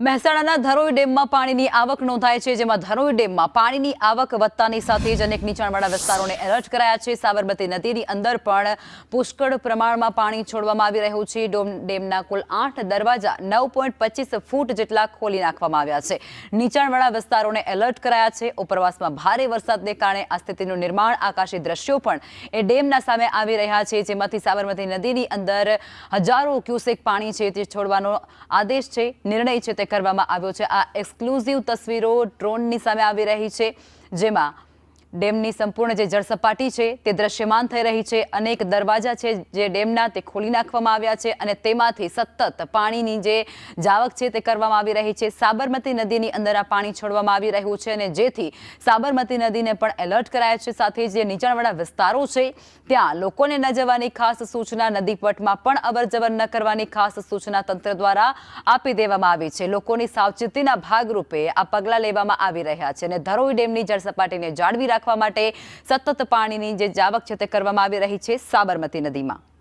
મહેસાણાના ધરોઈ ડેમમાં પાણીની આવક નોંધાય છે, જેમાં ધરોઈ ડેમમાં પાણીની આવક વધતાની સાથે જ અનેક નીચાણવાળા વિસ્તારોને એલર્ટ કરાયા છે। સાબરમતી નદીની અંદર પણ પુષ્કળ પ્રમાણમાં પાણી છોડવામાં આવી રહ્યું છે। ડેમના કુલ 8 દરવાજા 9.25 ફૂટ જેટલા ખોલી નાખવામાં આવ્યા છે। નીચાણવાળા વિસ્તારોને એલર્ટ કરાયા છે। ઉપરવાસમાં ભારે વરસાદને કારણે આ સ્થિતિનું નિર્માણ આકાશી દ્રશ્યો પણ એ ડેમના સામે આવી રહ્યા છે, જેમાંથી સાબરમતી નદીની અંદર હજારો ક્યુસેક પાણી છે તે છોડવાનો આદેશ છે, નિર્ણય છે તે કરવામાં આવ્યો છે। આ એક્સક્લુઝિવ તસવીરો ડ્રોનની સામે આવી રહી છે, જેમાં ડેમની સંપૂર્ણ જે જળસપાટી છે તે દ્રશ્યમાન થઈ રહી છે। અનેક દરવાજા છે જે ડેમના તે ખોલી નાખવામાં આવ્યા છે અને તેમાંથી સતત પાણીની જે જાવક છે તે કરવામાં આવી રહી છે। સાબરમતી નદીની અંદર આ પાણી છોડવામાં આવી રહ્યું છે અને જેથી સાબરમતી નદીને પણ એલર્ટ કરાયા છે। સાથે જે નીચાણવાળા વિસ્તારો છે ત્યાં લોકોને ન જવાની ખાસ સૂચના, નદી પટમાં પણ અવરજવર ન કરવાની ખાસ સૂચના તંત્ર દ્વારા આપી દેવામાં આવી છે। લોકોની સાવચેતીના ભાગરૂપે આ પગલાં લેવામાં આવી રહ્યા છે અને ધરોઈ ડેમની જળસપાટીને જાળવી રાખવા માટે સતત પાણીની જે જાવક છે તે કરવામાં આવી રહી છે સાબરમતી નદીમાં।